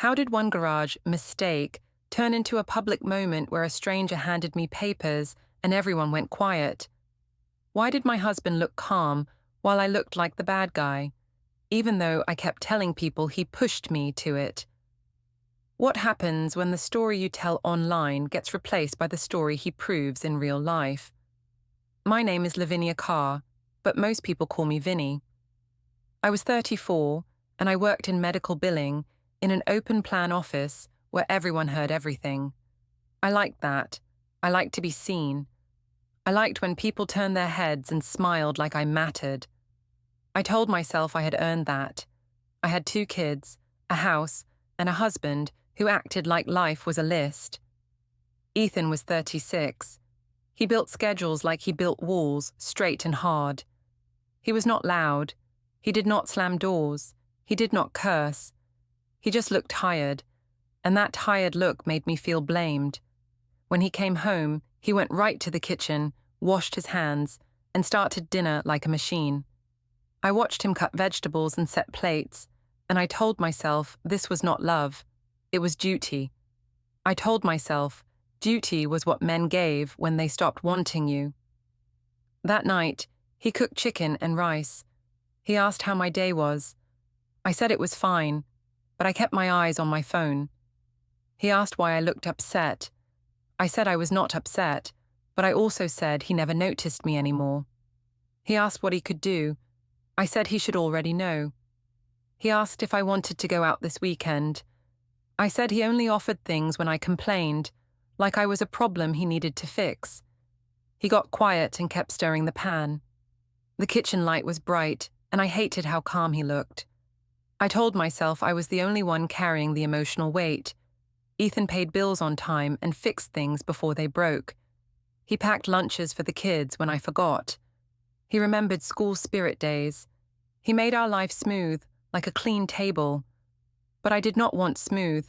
How did one garage mistake turn into a public moment where a stranger handed me papers and everyone went quiet? Why did my husband look calm while I looked like the bad guy, even though I kept telling people he pushed me to it? What happens when the story you tell online gets replaced by the story he proves in real life? My name is Lavinia Carr, but most people call me Vinnie. I was 34, and I worked in medical billing in an open-plan office where everyone heard everything. I liked that. I liked to be seen. I liked when people turned their heads and smiled like I mattered. I told myself I had earned that. I had 2 kids, a house, and a husband who acted like life was a list. Ethan was 36. He built schedules like he built walls, straight and hard. He was not loud. He did not slam doors. He did not curse. He just looked tired, and that tired look made me feel blamed. When he came home, he went right to the kitchen, washed his hands, and started dinner like a machine. I watched him cut vegetables and set plates, and I told myself this was not love. It was duty. I told myself duty was what men gave when they stopped wanting you. That night, he cooked chicken and rice. He asked how my day was. I said it was fine, but I kept my eyes on my phone. He asked why I looked upset. I said I was not upset, but I also said he never noticed me anymore. He asked what he could do. I said he should already know. He asked if I wanted to go out this weekend. I said he only offered things when I complained, like I was a problem he needed to fix. He got quiet and kept stirring the pan. The kitchen light was bright, and I hated how calm he looked. I told myself I was the only one carrying the emotional weight. Ethan paid bills on time and fixed things before they broke. He packed lunches for the kids when I forgot. He remembered school spirit days. He made our life smooth, like a clean table. But I did not want smooth.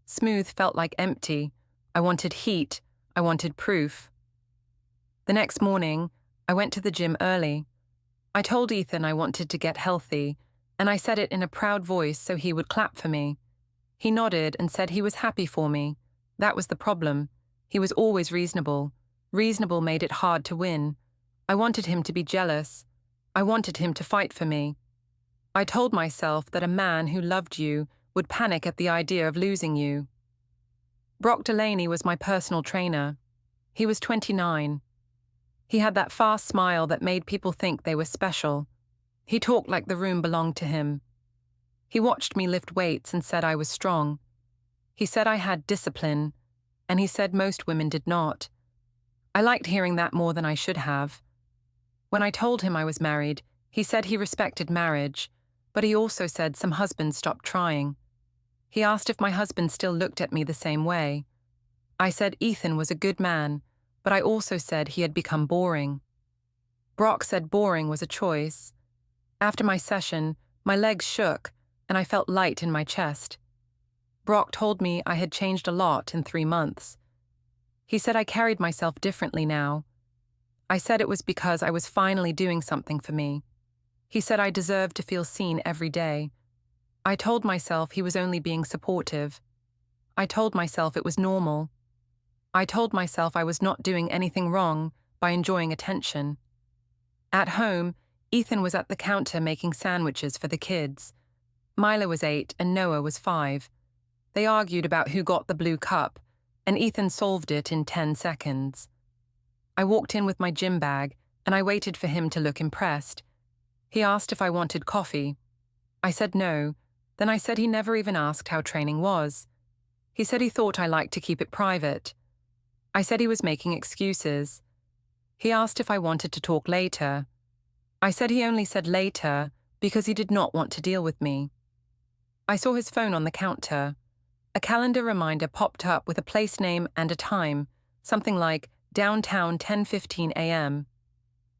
Smooth felt like empty. I wanted heat. I wanted proof. The next morning, I went to the gym early. I told Ethan I wanted to get healthy, and I said it in a proud voice so he would clap for me. He nodded and said he was happy for me. That was the problem. He was always reasonable. Reasonable made it hard to win. I wanted him to be jealous. I wanted him to fight for me. I told myself that a man who loved you would panic at the idea of losing you. Brock Delaney was my personal trainer. He was 29. He had that fast smile that made people think they were special. He talked like the room belonged to him. He watched me lift weights and said I was strong. He said I had discipline, and he said most women did not. I liked hearing that more than I should have. When I told him I was married, he said he respected marriage, but he also said some husbands stopped trying. He asked if my husband still looked at me the same way. I said Ethan was a good man, but I also said he had become boring. Brock said boring was a choice. After my session, my legs shook, and I felt light in my chest. Brock told me I had changed a lot in 3 months. He said I carried myself differently now. I said it was because I was finally doing something for me. He said I deserved to feel seen every day. I told myself he was only being supportive. I told myself it was normal. I told myself I was not doing anything wrong by enjoying attention. At home, Ethan was at the counter making sandwiches for the kids. Milo was 8 and Noah was 5. They argued about who got the blue cup, and Ethan solved it in 10 seconds. I walked in with my gym bag, and I waited for him to look impressed. He asked if I wanted coffee. I said no. Then I said he never even asked how training was. He said he thought I liked to keep it private. I said he was making excuses. He asked if I wanted to talk later. I said he only said later because he did not want to deal with me. I saw his phone on the counter. A calendar reminder popped up with a place name and a time, something like downtown 10:15 a.m.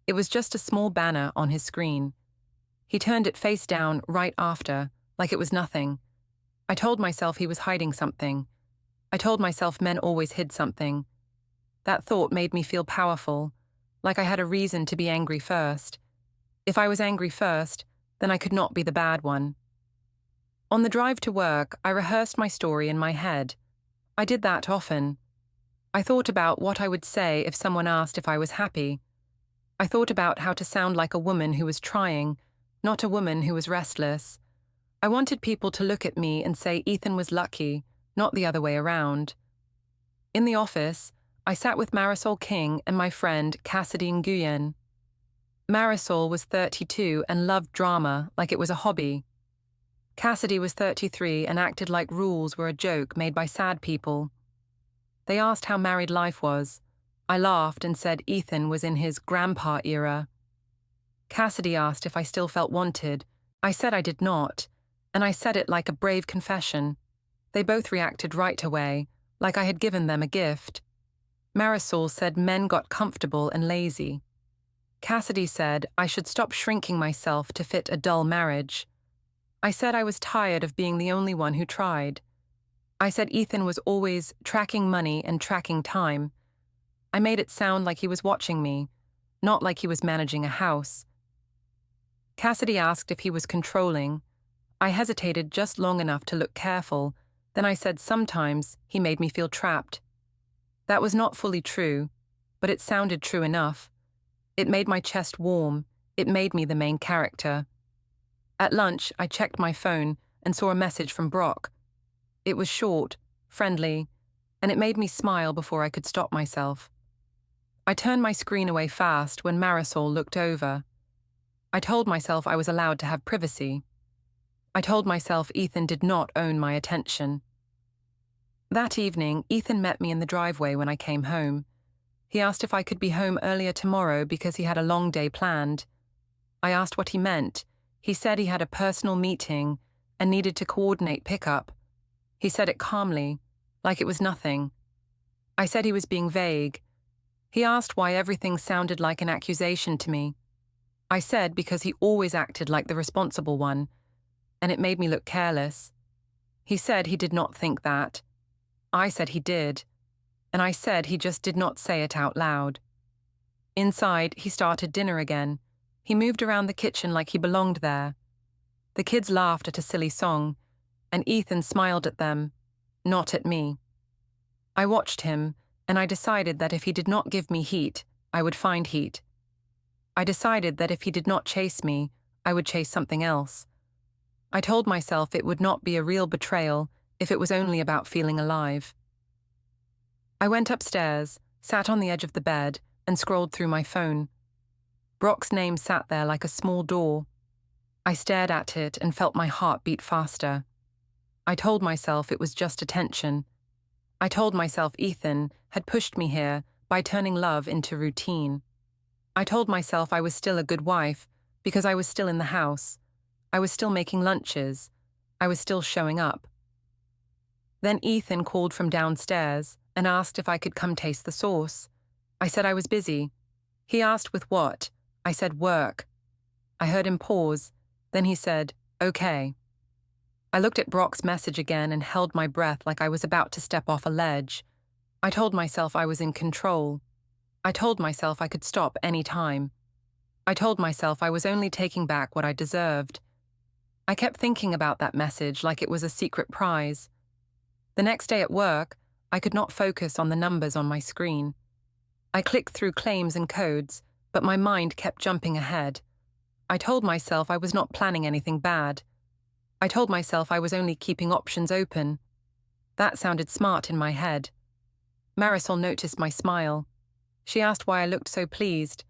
It was just a small banner on his screen. He turned it face down right after, like it was nothing. I told myself he was hiding something. I told myself men always hid something. That thought made me feel powerful, like I had a reason to be angry first. If I was angry first, then I could not be the bad one. On the drive to work, I rehearsed my story in my head. I did that often. I thought about what I would say if someone asked if I was happy. I thought about how to sound like a woman who was trying, not a woman who was restless. I wanted people to look at me and say Ethan was lucky, not the other way around. In the office, I sat with Marisol King and my friend Cassidy Nguyen. Marisol was 32 and loved drama like it was a hobby. Cassidy was 33 and acted like rules were a joke made by sad people. They asked how married life was. I laughed and said Ethan was in his grandpa era. Cassidy asked if I still felt wanted. I said I did not, and I said it like a brave confession. They both reacted right away, like I had given them a gift. Marisol said men got comfortable and lazy. Cassidy said I should stop shrinking myself to fit a dull marriage. I said I was tired of being the only one who tried. I said Ethan was always tracking money and tracking time. I made it sound like he was watching me, not like he was managing a house. Cassidy asked if he was controlling. I hesitated just long enough to look careful, then I said sometimes he made me feel trapped. That was not fully true, but it sounded true enough. It made my chest warm. It made me the main character. At lunch, I checked my phone and saw a message from Brock. It was short, friendly, and it made me smile before I could stop myself. I turned my screen away fast when Marisol looked over. I told myself I was allowed to have privacy. I told myself Ethan did not own my attention. That evening, Ethan met me in the driveway when I came home. He asked if I could be home earlier tomorrow because he had a long day planned. I asked what he meant. He said he had a personal meeting and needed to coordinate pickup. He said it calmly, like it was nothing. I said he was being vague. He asked why everything sounded like an accusation to me. I said because he always acted like the responsible one, and it made me look careless. He said he did not think that. I said he did, and I said he just did not say it out loud. Inside, he started dinner again. He moved around the kitchen like he belonged there. The kids laughed at a silly song, and Ethan smiled at them, not at me. I watched him, and I decided that if he did not give me heat, I would find heat. I decided that if he did not chase me, I would chase something else. I told myself it would not be a real betrayal if it was only about feeling alive. I went upstairs, sat on the edge of the bed, and scrolled through my phone. Brock's name sat there like a small door. I stared at it and felt my heart beat faster. I told myself it was just attention. I told myself Ethan had pushed me here by turning love into routine. I told myself I was still a good wife because I was still in the house. I was still making lunches. I was still showing up. Then Ethan called from downstairs and asked if I could come taste the sauce. I said I was busy. He asked with what? I said work. I heard him pause. Then he said, okay. I looked at Brock's message again and held my breath like I was about to step off a ledge. I told myself I was in control. I told myself I could stop any time. I told myself I was only taking back what I deserved. I kept thinking about that message like it was a secret prize. The next day at work, I could not focus on the numbers on my screen. I clicked through claims and codes, but my mind kept jumping ahead. I told myself I was not planning anything bad. I told myself I was only keeping options open. That sounded smart in my head. Marisol noticed my smile. She asked why I looked so pleased.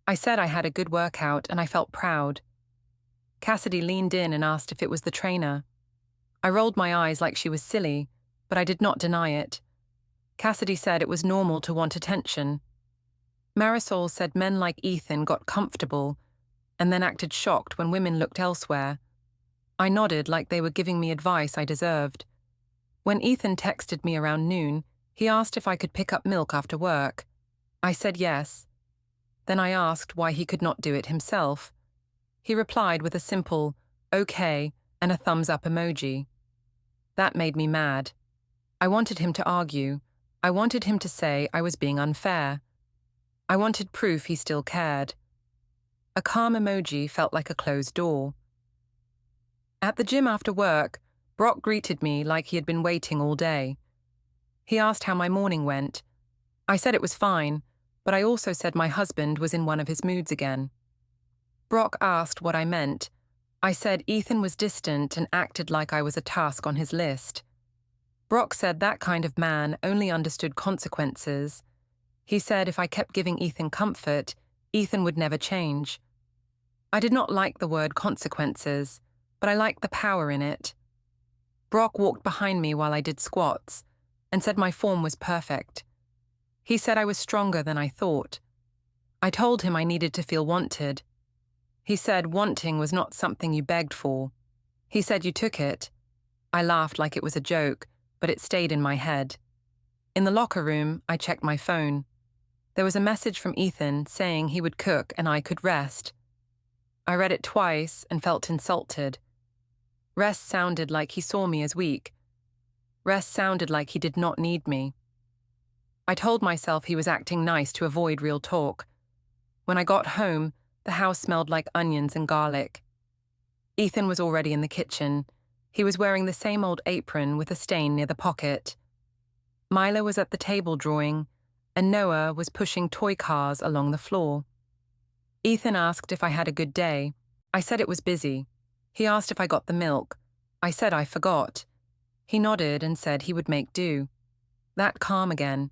I said I had a good workout and I felt proud. Cassidy leaned in and asked if it was the trainer. I rolled my eyes like she was silly, but I did not deny it. Cassidy said it was normal to want attention. Marisol said men like Ethan got comfortable and then acted shocked when women looked elsewhere. I nodded like they were giving me advice I deserved. When Ethan texted me around noon, he asked if I could pick up milk after work. I said yes. Then I asked why he could not do it himself. He replied with a simple, okay, and a thumbs-up emoji. That made me mad. I wanted him to argue. I wanted him to say I was being unfair. I wanted proof he still cared. A calm emoji felt like a closed door. At the gym after work, Brock greeted me like he had been waiting all day. He asked how my morning went. I said it was fine, but I also said my husband was in one of his moods again. Brock asked what I meant. I said Ethan was distant and acted like I was a task on his list. Brock said that kind of man only understood consequences. He said if I kept giving Ethan comfort, Ethan would never change. I did not like the word consequences, but I liked the power in it. Brock walked behind me while I did squats and said my form was perfect. He said I was stronger than I thought. I told him I needed to feel wanted. He said wanting was not something you begged for. He said you took it. I laughed like it was a joke, but it stayed in my head. In the locker room, I checked my phone. There was a message from Ethan saying he would cook and I could rest. I read it twice and felt insulted. Rest sounded like he saw me as weak. Rest sounded like he did not need me. I told myself he was acting nice to avoid real talk. When I got home, the house smelled like onions and garlic. Ethan was already in the kitchen. He was wearing the same old apron with a stain near the pocket. Milo was at the table drawing, and Noah was pushing toy cars along the floor. Ethan asked if I had a good day. I said it was busy. He asked if I got the milk. I said I forgot. He nodded and said he would make do. That calm again.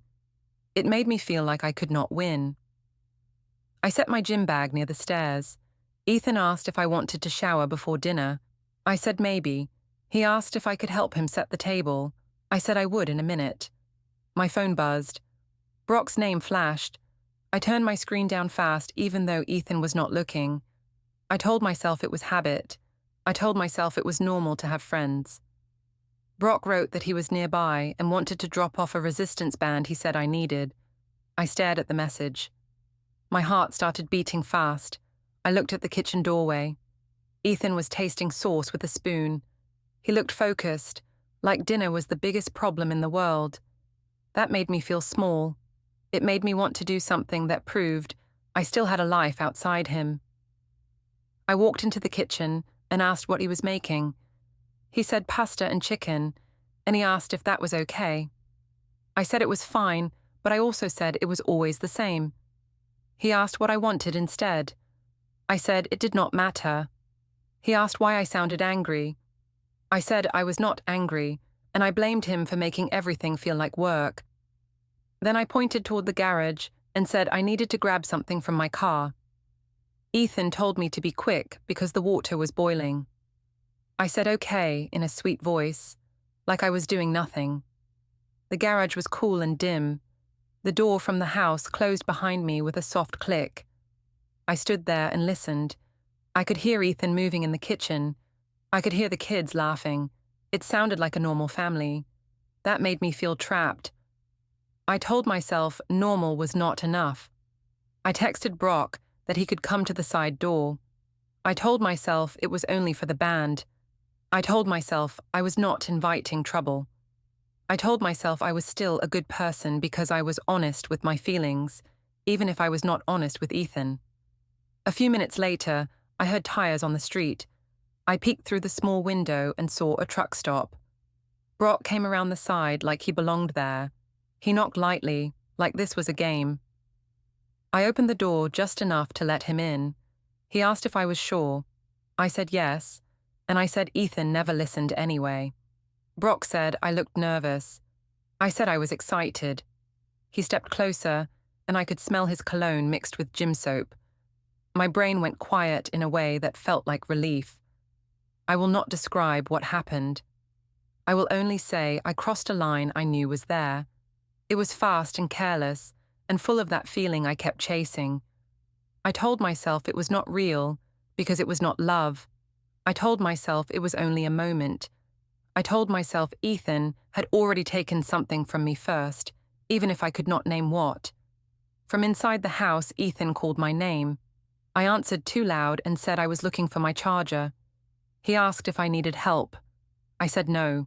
It made me feel like I could not win. I set my gym bag near the stairs. Ethan asked if I wanted to shower before dinner. I said maybe. He asked if I could help him set the table. I said I would in a minute. My phone buzzed. Brock's name flashed. I turned my screen down fast even though Ethan was not looking. I told myself it was habit. I told myself it was normal to have friends. Brock wrote that he was nearby and wanted to drop off a resistance band he said I needed. I stared at the message. My heart started beating fast. I looked at the kitchen doorway. Ethan was tasting sauce with a spoon. He looked focused, like dinner was the biggest problem in the world. That made me feel small. It made me want to do something that proved I still had a life outside him. I walked into the kitchen and asked what he was making. He said pasta and chicken, and he asked if that was okay. I said it was fine, but I also said it was always the same. He asked what I wanted instead. I said it did not matter. He asked why I sounded angry. I said I was not angry, and I blamed him for making everything feel like work. Then I pointed toward the garage and said I needed to grab something from my car. Ethan told me to be quick because the water was boiling. I said okay in a sweet voice, like I was doing nothing. The garage was cool and dim. The door from the house closed behind me with a soft click. I stood there and listened. I could hear Ethan moving in the kitchen. I could hear the kids laughing. It sounded like a normal family. That made me feel trapped. I told myself normal was not enough. I texted Brock that he could come to the side door. I told myself it was only for the band. I told myself I was not inviting trouble. I told myself I was still a good person because I was honest with my feelings, even if I was not honest with Ethan. A few minutes later, I heard tires on the street. I peeked through the small window and saw a truck stop. Brock came around the side like he belonged there. He knocked lightly, like this was a game. I opened the door just enough to let him in. He asked if I was sure. I said yes, and I said Ethan never listened anyway. Brock said I looked nervous. I said I was excited. He stepped closer, and I could smell his cologne mixed with gym soap. My brain went quiet in a way that felt like relief. I will not describe what happened. I will only say I crossed a line I knew was there. It was fast and careless, and full of that feeling I kept chasing. I told myself it was not real, because it was not love. I told myself it was only a moment. I told myself Ethan had already taken something from me first, even if I could not name what. From inside the house, Ethan called my name. I answered too loud and said I was looking for my charger. He asked if I needed help. I said no.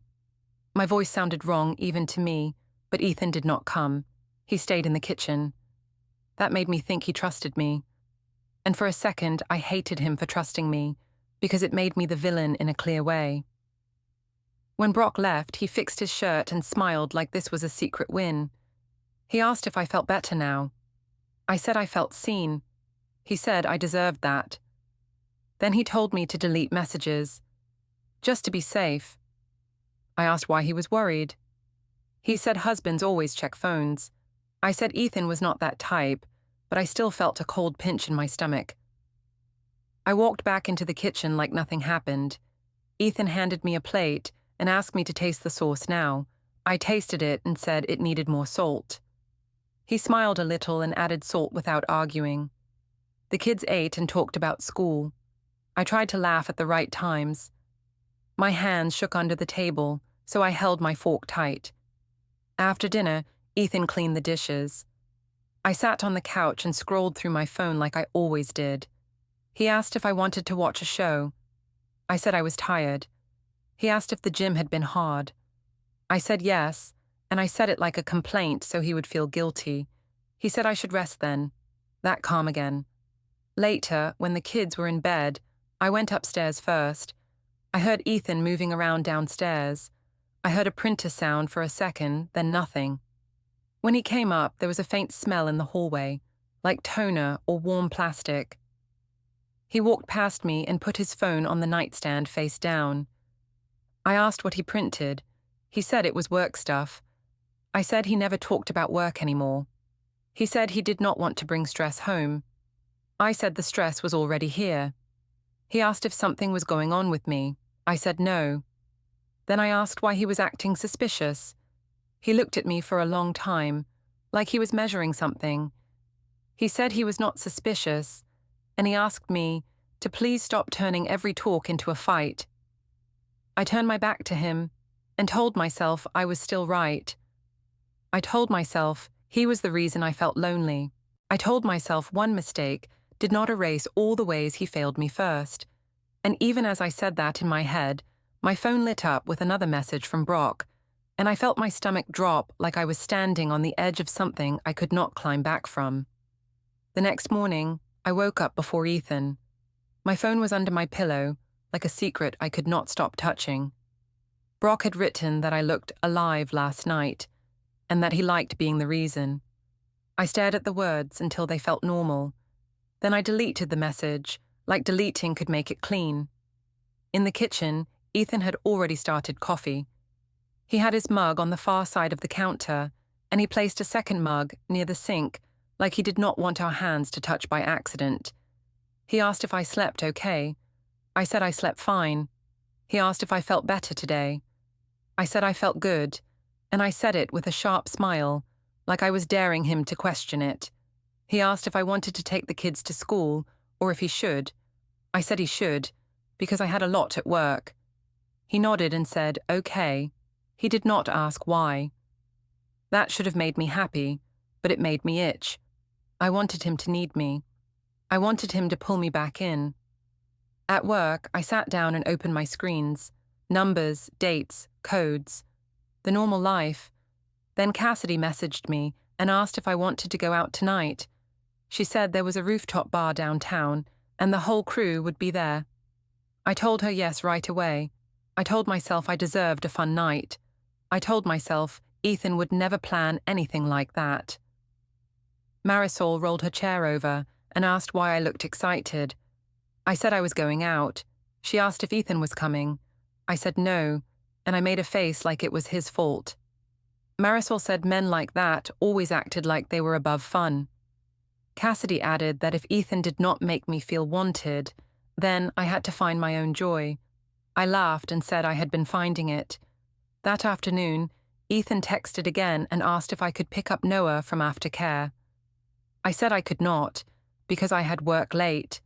My voice sounded wrong even to me, but Ethan did not come. He stayed in the kitchen. That made me think he trusted me. And for a second, I hated him for trusting me, because it made me the villain in a clear way. When Brock left, he fixed his shirt and smiled like this was a secret win. He asked if I felt better now. I said I felt seen. He said I deserved that. Then he told me to delete messages, just to be safe. I asked why he was worried. He said husbands always check phones. I said Ethan was not that type, but I still felt a cold pinch in my stomach. I walked back into the kitchen like nothing happened. Ethan handed me a plate and asked me to taste the sauce now. I tasted it and said it needed more salt. He smiled a little and added salt without arguing. The kids ate and talked about school. I tried to laugh at the right times. My hands shook under the table, so I held my fork tight. After dinner, Ethan cleaned the dishes. I sat on the couch and scrolled through my phone like I always did. He asked if I wanted to watch a show. I said I was tired. He asked if the gym had been hard. I said yes, and I said it like a complaint so he would feel guilty. He said I should rest then. That calm again. Later, when the kids were in bed, I went upstairs first. I heard Ethan moving around downstairs. I heard a printer sound for a second, then nothing. When he came up, there was a faint smell in the hallway, like toner or warm plastic. He walked past me and put his phone on the nightstand face down. I asked what he printed. He said it was work stuff. I said he never talked about work anymore. He said he did not want to bring stress home. I said the stress was already here. He asked if something was going on with me. I said no. Then I asked why he was acting suspicious. He looked at me for a long time, like he was measuring something. He said he was not suspicious, and he asked me to please stop turning every talk into a fight. I turned my back to him and told myself I was still right. I told myself he was the reason I felt lonely. I told myself one mistake did not erase all the ways he failed me first. And even as I said that in my head, my phone lit up with another message from Brock, and I felt my stomach drop like I was standing on the edge of something I could not climb back from. The next morning, I woke up before Ethan. My phone was under my pillow, like a secret I could not stop touching. Brock had written that I looked alive last night, and that he liked being the reason. I stared at the words until they felt normal. Then I deleted the message, like deleting could make it clean. In the kitchen, Ethan had already started coffee. He had his mug on the far side of the counter, and he placed a second mug near the sink, like he did not want our hands to touch by accident. He asked if I slept okay. I said I slept fine. He asked if I felt better today. I said I felt good, and I said it with a sharp smile, like I was daring him to question it. He asked if I wanted to take the kids to school, or if he should. I said he should, because I had a lot at work. He nodded and said, okay. He did not ask why. That should have made me happy, but it made me itch. I wanted him to need me. I wanted him to pull me back in. At work, I sat down and opened my screens. Numbers, dates, codes. The normal life. Then Cassidy messaged me and asked if I wanted to go out tonight. She said there was a rooftop bar downtown, and the whole crew would be there. I told her yes right away. I told myself I deserved a fun night. I told myself Ethan would never plan anything like that. Marisol rolled her chair over and asked why I looked excited. I said I was going out. She asked if Ethan was coming. I said no, and I made a face like it was his fault. Marisol said men like that always acted like they were above fun. Cassidy added that if Ethan did not make me feel wanted, then I had to find my own joy. I laughed and said I had been finding it. That afternoon, Ethan texted again and asked if I could pick up Noah from aftercare. I said I could not, because I had work late.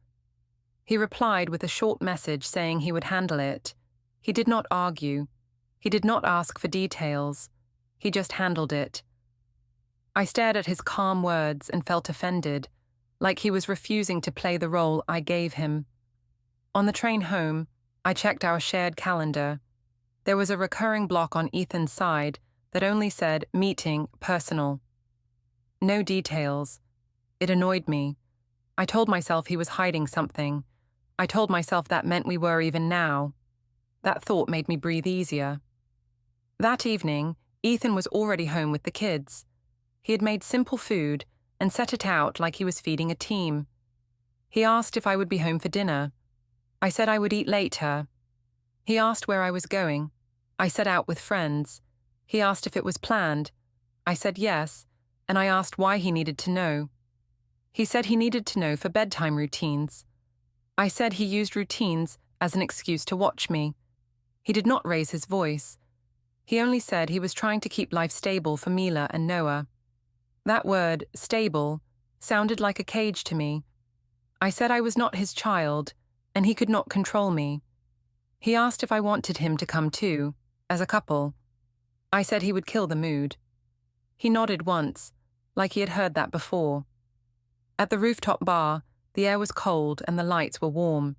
He replied with a short message saying he would handle it. He did not argue. He did not ask for details. He just handled it. I stared at his calm words and felt offended, like he was refusing to play the role I gave him. On the train home, I checked our shared calendar. There was a recurring block on Ethan's side that only said meeting personal. No details. It annoyed me. I told myself he was hiding something. I told myself that meant we were even now. That thought made me breathe easier. That evening, Ethan was already home with the kids. He had made simple food and set it out like he was feeding a team. He asked if I would be home for dinner. I said I would eat later. He asked where I was going. I said out with friends. He asked if it was planned. I said yes, and I asked why he needed to know. He said he needed to know for bedtime routines. I said he used routines as an excuse to watch me. He did not raise his voice. He only said he was trying to keep life stable for Mila and Noah. That word, stable, sounded like a cage to me. I said I was not his child, and he could not control me. He asked if I wanted him to come too, as a couple. I said he would kill the mood. He nodded once, like he had heard that before. At the rooftop bar, the air was cold and the lights were warm.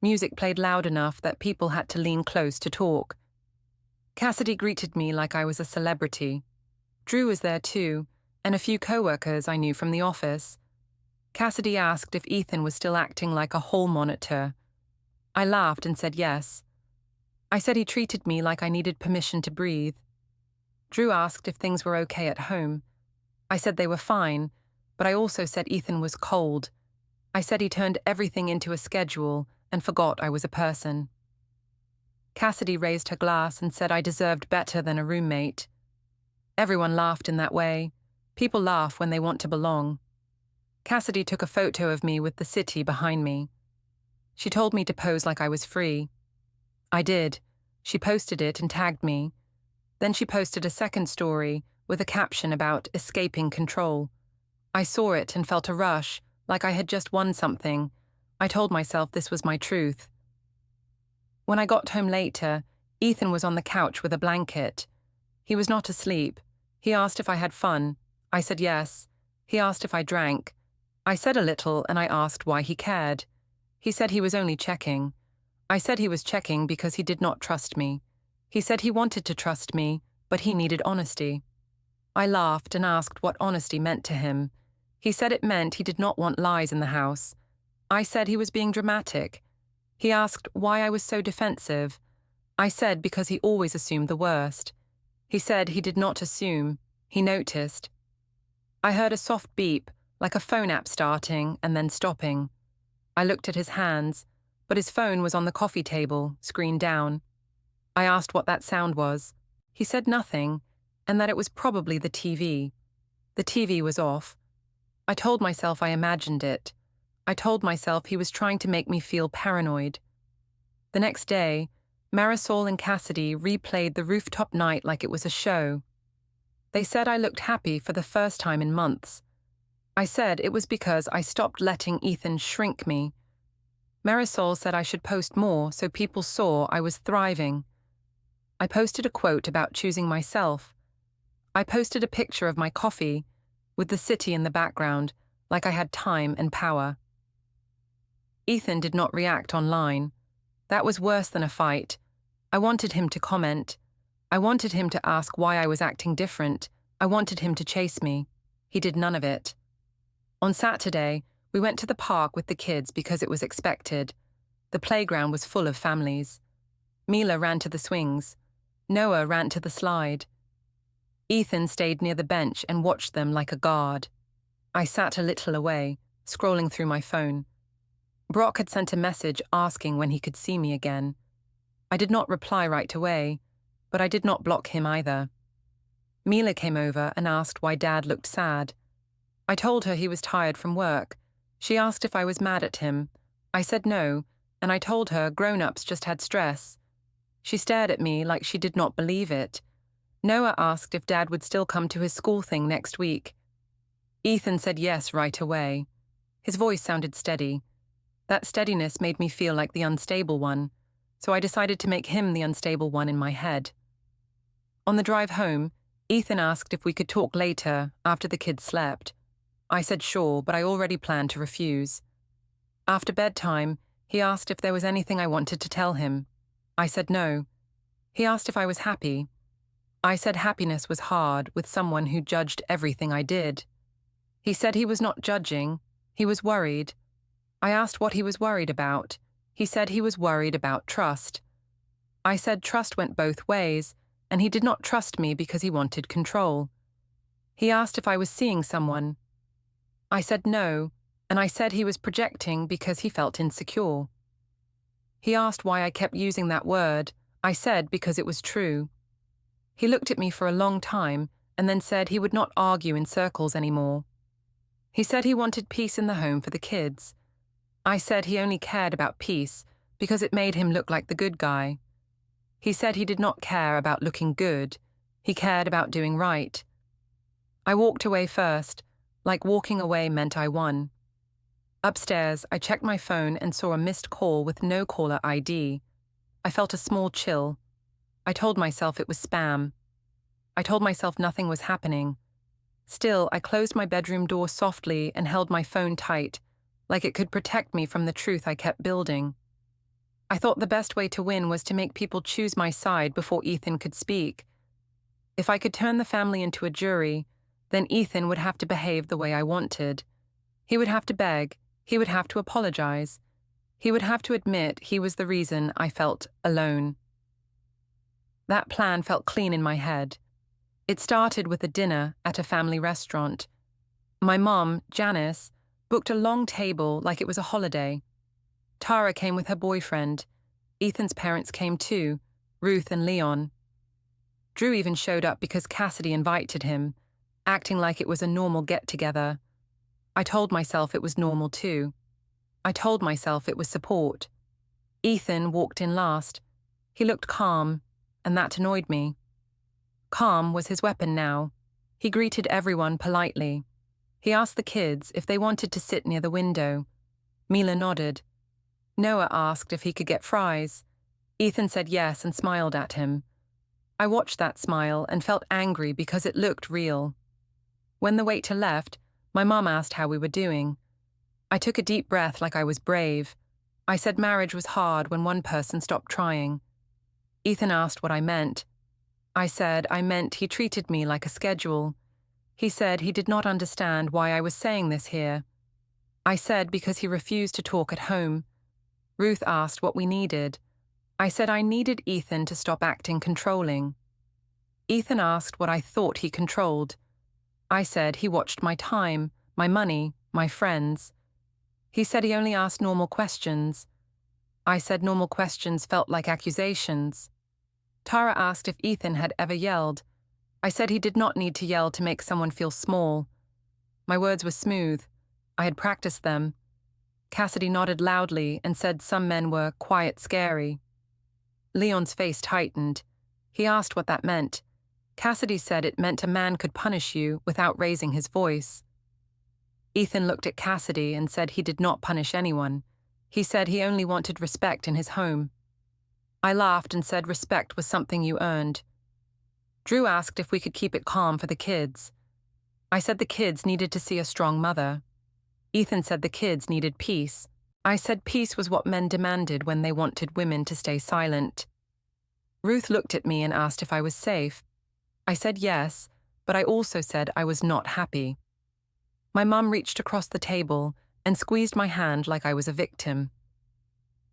Music played loud enough that people had to lean close to talk. Cassidy greeted me like I was a celebrity. Drew was there too, and a few co-workers I knew from the office. Cassidy asked if Ethan was still acting like a hall monitor. I laughed and said yes. I said he treated me like I needed permission to breathe. Drew asked if things were okay at home. I said they were fine, but I also said Ethan was cold. I said he turned everything into a schedule and forgot I was a person. Cassidy raised her glass and said I deserved better than a roommate. Everyone laughed in that way. People laugh when they want to belong. Cassidy took a photo of me with the city behind me. She told me to pose like I was free. I did. She posted it and tagged me. Then she posted a second story with a caption about escaping control. I saw it and felt a rush, like I had just won something. I told myself this was my truth. When I got home later, Ethan was on the couch with a blanket. He was not asleep. He asked if I had fun. I said yes. He asked if I drank. I said a little and I asked why he cared. He said he was only checking. I said he was checking because he did not trust me. He said he wanted to trust me, but he needed honesty. I laughed and asked what honesty meant to him. He said it meant he did not want lies in the house. I said he was being dramatic. He asked why I was so defensive. I said because he always assumed the worst. He said he did not assume. He noticed. I heard a soft beep, like a phone app starting and then stopping. I looked at his hands, but his phone was on the coffee table, screen down. I asked what that sound was. He said nothing, and that it was probably the TV. The TV was off. I told myself I imagined it. I told myself he was trying to make me feel paranoid. The next day, Marisol and Cassidy replayed the rooftop night like it was a show. They said I looked happy for the first time in months. I said it was because I stopped letting Ethan shrink me. Marisol said I should post more so people saw I was thriving. I posted a quote about choosing myself. I posted a picture of my coffee, with the city in the background, like I had time and power. Ethan did not react online. That was worse than a fight. I wanted him to comment. I wanted him to ask why I was acting different. I wanted him to chase me. He did none of it. On Saturday, we went to the park with the kids because it was expected. The playground was full of families. Mila ran to the swings. Noah ran to the slide. Ethan stayed near the bench and watched them like a guard. I sat a little away, scrolling through my phone. Brock had sent a message asking when he could see me again. I did not reply right away, but I did not block him either. Mila came over and asked why Dad looked sad. I told her he was tired from work. She asked if I was mad at him. I said no, and I told her grown-ups just had stress. She stared at me like she did not believe it. Noah asked if Dad would still come to his school thing next week. Ethan said yes right away. His voice sounded steady. That steadiness made me feel like the unstable one, so I decided to make him the unstable one in my head. On the drive home, Ethan asked if we could talk later, after the kids slept. I said sure, but I already planned to refuse. After bedtime, he asked if there was anything I wanted to tell him. I said no. He asked if I was happy. I said happiness was hard with someone who judged everything I did. He said he was not judging, he was worried. I asked what he was worried about. He said he was worried about trust. I said trust went both ways, and he did not trust me because he wanted control. He asked if I was seeing someone. I said no, and I said he was projecting because he felt insecure. He asked why I kept using that word. I said because it was true. He looked at me for a long time and then said he would not argue in circles anymore. He said he wanted peace in the home for the kids. I said he only cared about peace because it made him look like the good guy. He said he did not care about looking good. He cared about doing right. I walked away first, like walking away meant I won. Upstairs, I checked my phone and saw a missed call with no caller ID. I felt a small chill. I told myself it was spam. I told myself nothing was happening. Still, I closed my bedroom door softly and held my phone tight, like it could protect me from the truth I kept building. I thought the best way to win was to make people choose my side before Ethan could speak. If I could turn the family into a jury, then Ethan would have to behave the way I wanted. He would have to beg. He would have to apologize. He would have to admit he was the reason I felt alone. That plan felt clean in my head. It started with a dinner at a family restaurant. My mom, Janice, booked a long table like it was a holiday. Tara came with her boyfriend. Ethan's parents came too, Ruth and Leon. Drew even showed up because Cassidy invited him, acting like it was a normal get-together. I told myself it was normal too. I told myself it was support. Ethan walked in last. He looked calm, and that annoyed me. Calm was his weapon now. He greeted everyone politely. He asked the kids if they wanted to sit near the window. Mila nodded. Noah asked if he could get fries. Ethan said yes and smiled at him. I watched that smile and felt angry because it looked real. When the waiter left, my mom asked how we were doing. I took a deep breath like I was brave. I said marriage was hard when one person stopped trying. Ethan asked what I meant. I said I meant he treated me like a schedule. He said he did not understand why I was saying this here. I said because he refused to talk at home. Ruth asked what we needed. I said I needed Ethan to stop acting controlling. Ethan asked what I thought he controlled. I said he watched my time, my money, my friends. He said he only asked normal questions. I said normal questions felt like accusations. Tara asked if Ethan had ever yelled. I said he did not need to yell to make someone feel small. My words were smooth. I had practiced them. Cassidy nodded loudly and said some men were quiet scary. Leon's face tightened. He asked what that meant. Cassidy said it meant a man could punish you without raising his voice. Ethan looked at Cassidy and said he did not punish anyone. He said he only wanted respect in his home. I laughed and said respect was something you earned. Drew asked if we could keep it calm for the kids. I said the kids needed to see a strong mother. Ethan said the kids needed peace. I said peace was what men demanded when they wanted women to stay silent. Ruth looked at me and asked if I was safe. I said yes, but I also said I was not happy. My mum reached across the table and squeezed my hand like I was a victim.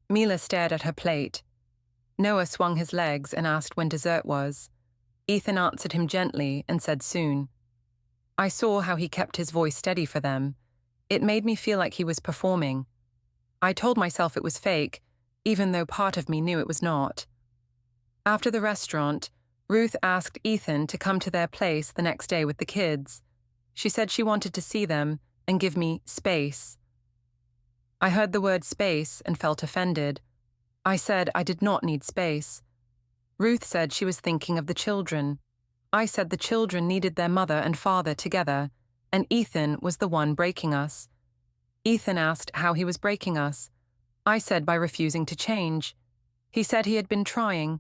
Mila stared at her plate. Noah swung his legs and asked when dessert was. Ethan answered him gently and said soon. I saw how he kept his voice steady for them. It made me feel like he was performing. I told myself it was fake, even though part of me knew it was not. After the restaurant, Ruth asked Ethan to come to their place the next day with the kids. She said she wanted to see them and give me space. I heard the word space and felt offended. I said I did not need space. Ruth said she was thinking of the children. I said the children needed their mother and father together, and Ethan was the one breaking us. Ethan asked how he was breaking us. I said by refusing to change. He said he had been trying.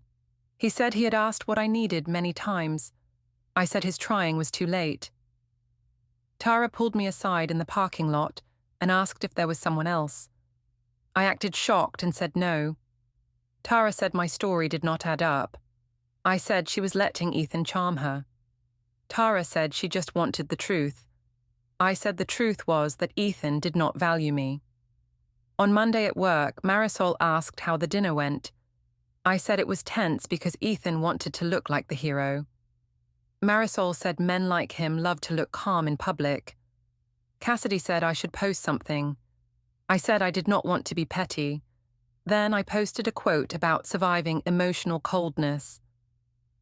He said he had asked what I needed many times. I said his trying was too late. Tara pulled me aside in the parking lot and asked if there was someone else. I acted shocked and said no. Tara said my story did not add up. I said she was letting Ethan charm her. Tara said she just wanted the truth. I said the truth was that Ethan did not value me. On Monday at work, Marisol asked how the dinner went. I said it was tense because Ethan wanted to look like the hero. Marisol said men like him love to look calm in public. Cassidy said I should post something. I said I did not want to be petty. Then I posted a quote about surviving emotional coldness.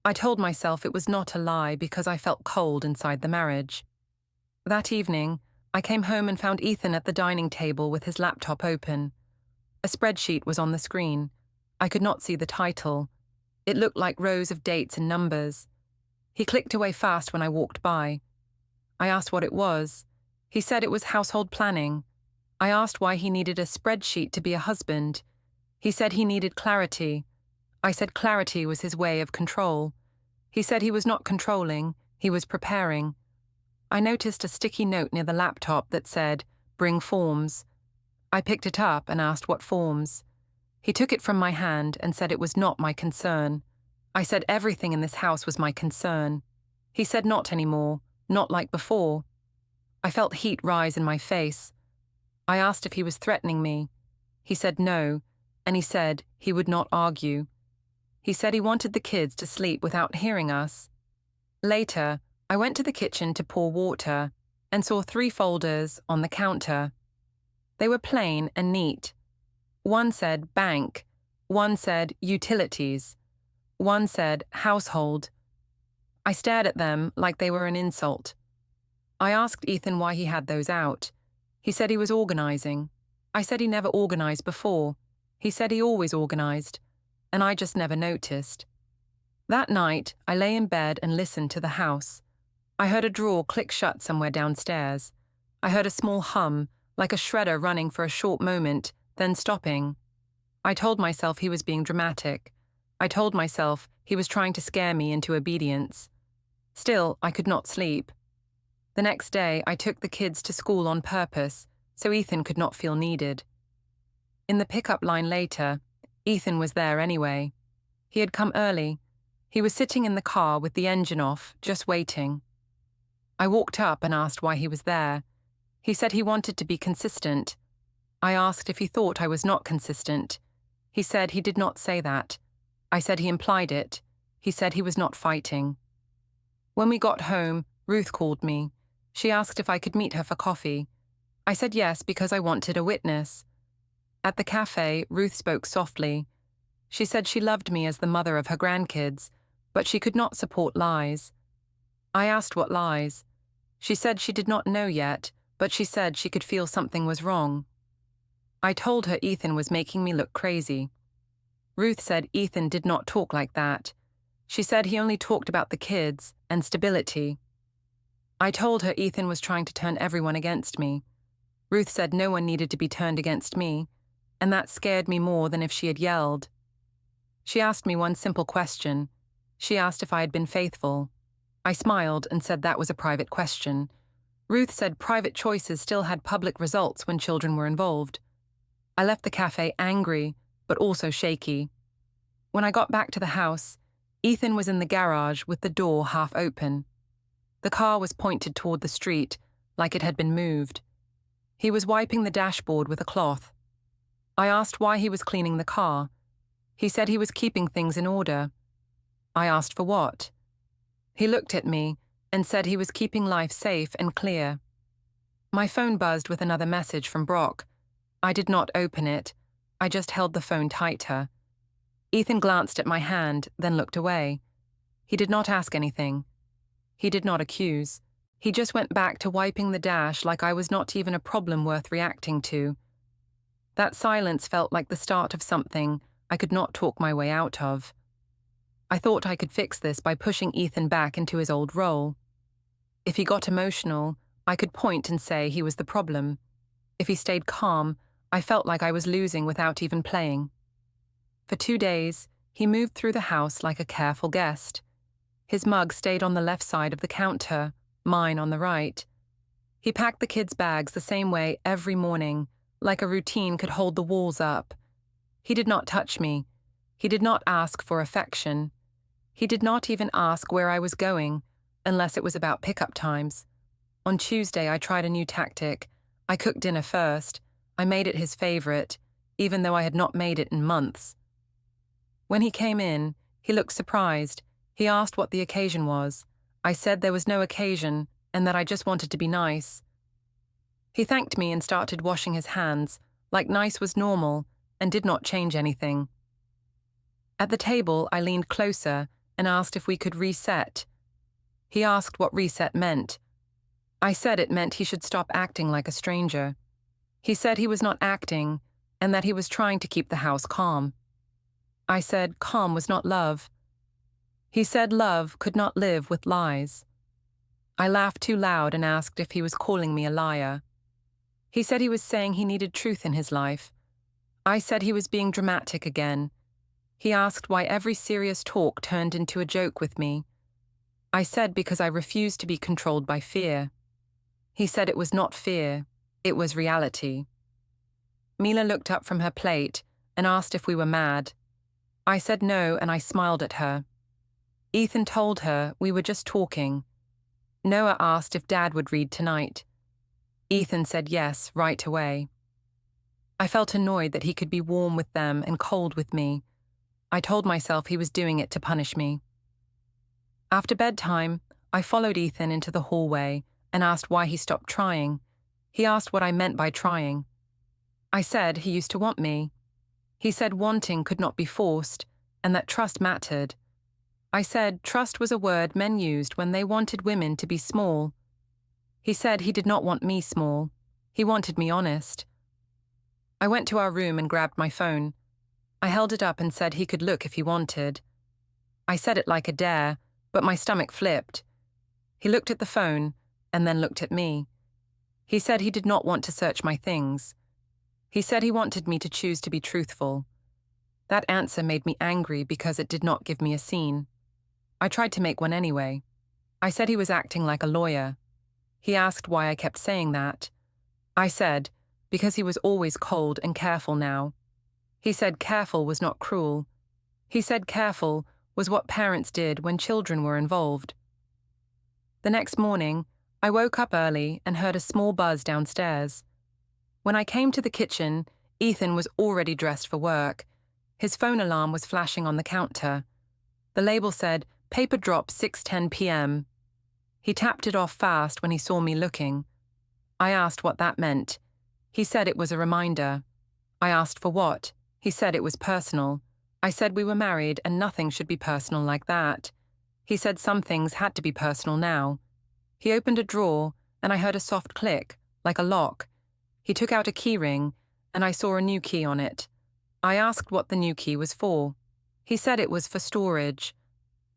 I told myself it was not a lie because I felt cold inside the marriage. That evening, I came home and found Ethan at the dining table with his laptop open. A spreadsheet was on the screen. I could not see the title. It looked like rows of dates and numbers. He clicked away fast when I walked by. I asked what it was. He said it was household planning. I asked why he needed a spreadsheet to be a husband. He said he needed clarity. I said clarity was his way of control. He said he was not controlling, he was preparing. I noticed a sticky note near the laptop that said, "Bring forms." I picked it up and asked what forms. He took it from my hand and said it was not my concern. I said everything in this house was my concern. He said not anymore, not like before. I felt heat rise in my face. I asked if he was threatening me. He said no, and he said he would not argue. He said he wanted the kids to sleep without hearing us. Later, I went to the kitchen to pour water and saw 3 folders on the counter. They were plain and neat. One said bank, one said utilities, one said household. I stared at them like they were an insult. I asked Ethan why he had those out. He said he was organizing. I said he never organized before. He said he always organized, and I just never noticed. That night, I lay in bed and listened to the house. I heard a drawer click shut somewhere downstairs. I heard a small hum, like a shredder running for a short moment, then stopping. I told myself he was being dramatic. I told myself he was trying to scare me into obedience. Still, I could not sleep. The next day, I took the kids to school on purpose, so Ethan could not feel needed. In the pickup line later, Ethan was there anyway. He had come early. He was sitting in the car with the engine off, just waiting. I walked up and asked why he was there. He said he wanted to be consistent. I asked if he thought I was not consistent. He said he did not say that. I said he implied it. He said he was not fighting. When we got home, Ruth called me. She asked if I could meet her for coffee. I said yes because I wanted a witness. At the cafe, Ruth spoke softly. She said she loved me as the mother of her grandkids, but she could not support lies. I asked what lies. She said she did not know yet, but she said she could feel something was wrong. I told her Ethan was making me look crazy. Ruth said Ethan did not talk like that. She said he only talked about the kids and stability. I told her Ethan was trying to turn everyone against me. Ruth said no one needed to be turned against me, and that scared me more than if she had yelled. She asked me one simple question. She asked if I had been faithful. I smiled and said that was a private question. Ruth said private choices still had public results when children were involved. I left the cafe angry, but also shaky. When I got back to the house, Ethan was in the garage with the door half open. The car was pointed toward the street, like it had been moved. He was wiping the dashboard with a cloth. I asked why he was cleaning the car. He said he was keeping things in order. I asked for what? He looked at me and said he was keeping life safe and clear. My phone buzzed with another message from Brock. I did not open it. I just held the phone tighter. Ethan glanced at my hand, then looked away. He did not ask anything. He did not accuse. He just went back to wiping the dash like I was not even a problem worth reacting to. That silence felt like the start of something I could not talk my way out of. I thought I could fix this by pushing Ethan back into his old role. If he got emotional, I could point and say he was the problem. If he stayed calm, I felt like I was losing without even playing. For 2 days, he moved through the house like a careful guest. His mug stayed on the left side of the counter, mine on the right. He packed the kids' bags the same way every morning, like a routine could hold the walls up. He did not touch me. He did not ask for affection. He did not even ask where I was going, unless it was about pickup times. On Tuesday, I tried a new tactic. I cooked dinner first. I made it his favorite, even though I had not made it in months. When he came in, he looked surprised. He asked what the occasion was. I said there was no occasion and that I just wanted to be nice. He thanked me and started washing his hands, like nice was normal and did not change anything. At the table, I leaned closer and asked if we could reset. He asked what reset meant. I said it meant he should stop acting like a stranger. He said he was not acting and that he was trying to keep the house calm. I said calm was not love. He said love could not live with lies. I laughed too loud and asked if he was calling me a liar. He said he was saying he needed truth in his life. I said he was being dramatic again. He asked why every serious talk turned into a joke with me. I said because I refused to be controlled by fear. He said it was not fear, it was reality. Mila looked up from her plate and asked if we were mad. I said no and I smiled at her. Ethan told her we were just talking. Noah asked if Dad would read tonight. Ethan said yes right away. I felt annoyed that he could be warm with them and cold with me. I told myself he was doing it to punish me. After bedtime, I followed Ethan into the hallway and asked why he stopped trying. He asked what I meant by trying. I said he used to want me. He said wanting could not be forced and that trust mattered. I said trust was a word men used when they wanted women to be small. He said he did not want me small. He wanted me honest. I went to our room and grabbed my phone. I held it up and said he could look if he wanted. I said it like a dare, but my stomach flipped. He looked at the phone and then looked at me. He said he did not want to search my things. He said he wanted me to choose to be truthful. That answer made me angry because it did not give me a scene. I tried to make one anyway. I said he was acting like a lawyer. He asked why I kept saying that. I said, because he was always cold and careful now. He said careful was not cruel. He said careful was what parents did when children were involved. The next morning, I woke up early and heard a small buzz downstairs. When I came to the kitchen, Ethan was already dressed for work. His phone alarm was flashing on the counter. The label said, "Paper drop 6:10 p.m. He tapped it off fast when he saw me looking. I asked what that meant. He said it was a reminder. I asked for what. He said it was personal. I said we were married and nothing should be personal like that. He said some things had to be personal now. He opened a drawer and I heard a soft click, like a lock. He took out a key ring and I saw a new key on it. I asked what the new key was for. He said it was for storage.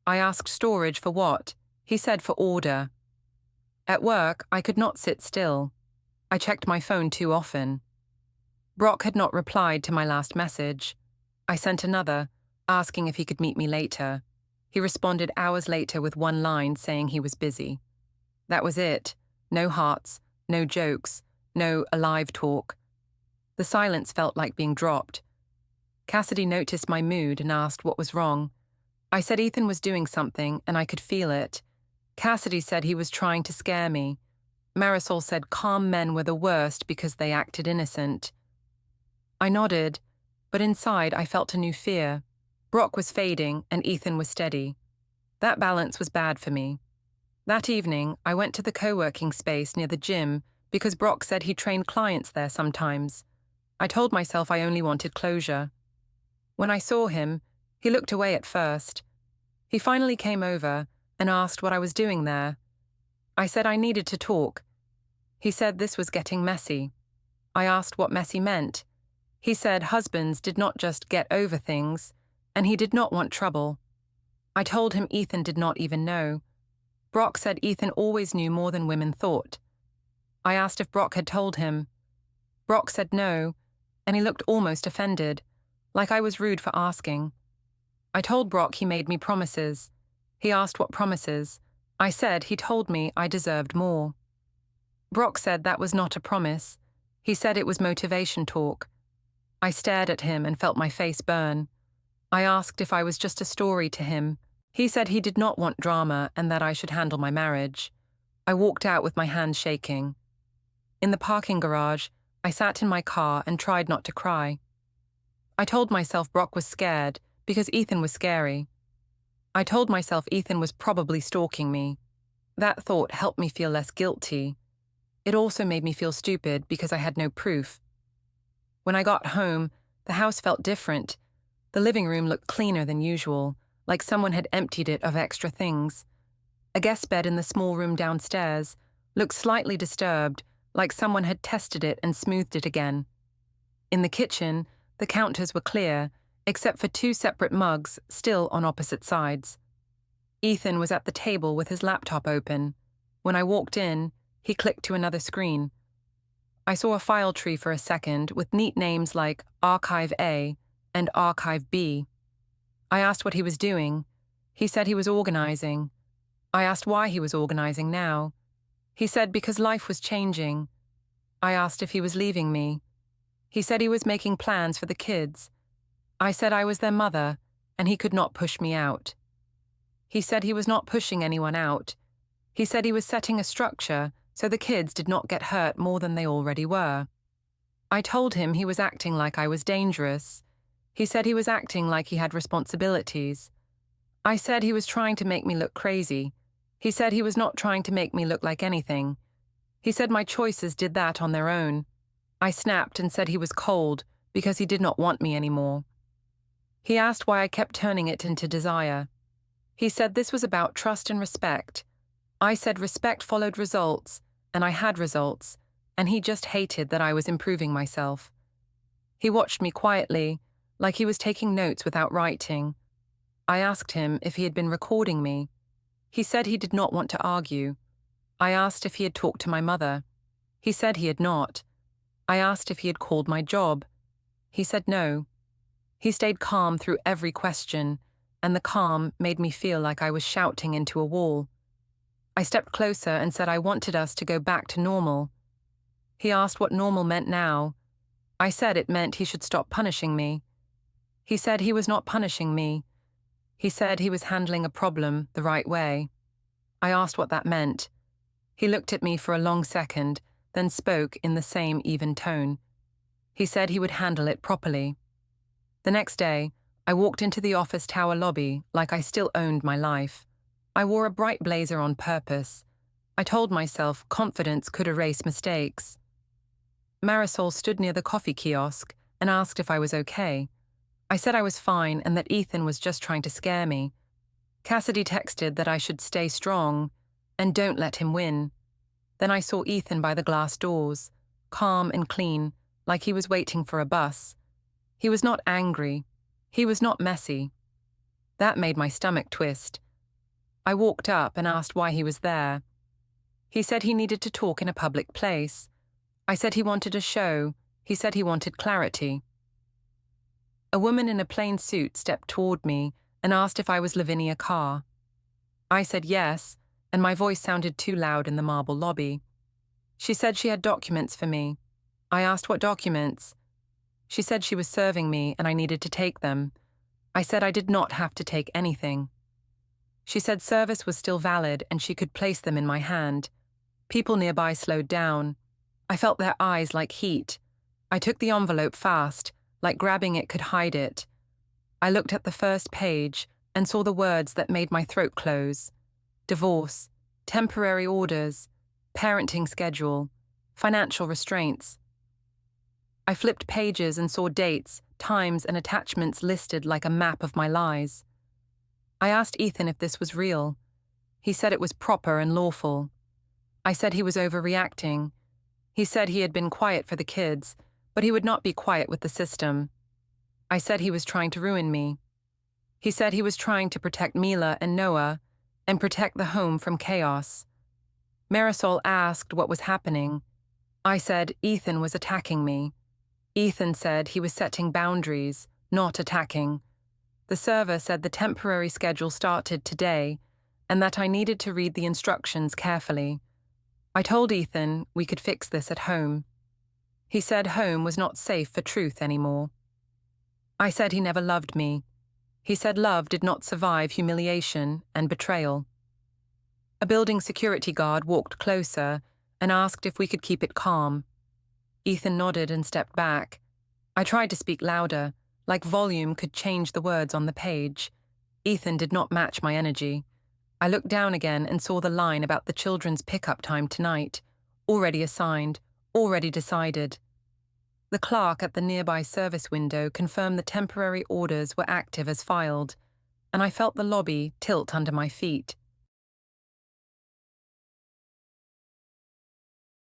I asked storage for what? He said for order. At work, I could not sit still. I checked my phone too often. Brock had not replied to my last message. I sent another, asking if he could meet me later. He responded hours later with one line saying he was busy. That was it. No hearts, no jokes, no alive talk. The silence felt like being dropped. Cassidy noticed my mood and asked what was wrong. I said Ethan was doing something and I could feel it. Cassidy said he was trying to scare me. Marisol said calm men were the worst because they acted innocent. I nodded, but inside I felt a new fear. Brock was fading and Ethan was steady. That balance was bad for me. That evening, I went to the co-working space near the gym because Brock said he trained clients there sometimes. I told myself I only wanted closure. When I saw him, he looked away at first. He finally came over and asked what I was doing there. I said I needed to talk. He said this was getting messy. I asked what messy meant. He said husbands did not just get over things, and he did not want trouble. I told him Ethan did not even know. Brock said Ethan always knew more than women thought. I asked if Brock had told him. Brock said no, and he looked almost offended, like I was rude for asking. I told Brock he made me promises. He asked what promises. I said he told me I deserved more. Brock said that was not a promise. He said it was motivation talk. I stared at him and felt my face burn. I asked if I was just a story to him. He said he did not want drama and that I should handle my marriage. I walked out with my hands shaking. In the parking garage, I sat in my car and tried not to cry. I told myself Brock was scared because Ethan was scary. I told myself Ethan was probably stalking me. That thought helped me feel less guilty. It also made me feel stupid because I had no proof. When I got home, the house felt different. The living room looked cleaner than usual, like someone had emptied it of extra things. A guest bed in the small room downstairs looked slightly disturbed, like someone had tested it and smoothed it again. In the kitchen, the counters were clear, except for 2 separate mugs still on opposite sides. Ethan was at the table with his laptop open. When I walked in, he clicked to another screen. I saw a file tree for a second with neat names like Archive A and Archive B. I asked what he was doing. He said he was organizing. I asked why he was organizing now. He said because life was changing. I asked if he was leaving me. He said he was making plans for the kids. I said I was their mother, and he could not push me out. He said he was not pushing anyone out. He said he was setting a structure so the kids did not get hurt more than they already were. I told him he was acting like I was dangerous. He said he was acting like he had responsibilities. I said he was trying to make me look crazy. He said he was not trying to make me look like anything. He said my choices did that on their own. I snapped and said he was cold because he did not want me anymore. He asked why I kept turning it into desire. He said this was about trust and respect. I said respect followed results, and I had results, and he just hated that I was improving myself. He watched me quietly, like he was taking notes without writing. I asked him if he had been recording me. He said he did not want to argue. I asked if he had talked to my mother. He said he had not. I asked if he had called my job. He said no. He stayed calm through every question, and the calm made me feel like I was shouting into a wall. I stepped closer and said I wanted us to go back to normal. He asked what normal meant now. I said it meant he should stop punishing me. He said he was not punishing me. He said he was handling a problem the right way. I asked what that meant. He looked at me for a long second, then spoke in the same even tone. He said he would handle it properly. The next day, I walked into the office tower lobby like I still owned my life. I wore a bright blazer on purpose. I told myself confidence could erase mistakes. Marisol stood near the coffee kiosk and asked if I was okay. I said I was fine and that Ethan was just trying to scare me. Cassidy texted that I should stay strong and don't let him win. Then I saw Ethan by the glass doors, calm and clean, like he was waiting for a bus. He was not angry. He was not messy. That made my stomach twist. I walked up and asked why he was there. He said he needed to talk in a public place. I said he wanted a show. He said he wanted clarity. A woman in a plain suit stepped toward me and asked if I was Lavinia Carr. I said yes, and my voice sounded too loud in the marble lobby. She said she had documents for me. I asked what documents. She said she was serving me and I needed to take them. I said I did not have to take anything. She said service was still valid and she could place them in my hand. People nearby slowed down. I felt their eyes like heat. I took the envelope fast, like grabbing it could hide it. I looked at the first page and saw the words that made my throat close. Divorce, temporary orders, parenting schedule, financial restraints. I flipped pages and saw dates, times, and attachments listed like a map of my lies. I asked Ethan if this was real. He said it was proper and lawful. I said he was overreacting. He said he had been quiet for the kids, but he would not be quiet with the system. I said he was trying to ruin me. He said he was trying to protect Mila and Noah and protect the home from chaos. Marisol asked what was happening. I said Ethan was attacking me. Ethan said he was setting boundaries, not attacking. The server said the temporary schedule started today and that I needed to read the instructions carefully. I told Ethan we could fix this at home. He said home was not safe for truth anymore. I said he never loved me. He said love did not survive humiliation and betrayal. A building security guard walked closer and asked if we could keep it calm. Ethan nodded and stepped back. I tried to speak louder, like volume could change the words on the page. Ethan did not match my energy. I looked down again and saw the line about the children's pickup time tonight. Already assigned, already decided. The clerk at the nearby service window confirmed the temporary orders were active as filed, and I felt the lobby tilt under my feet.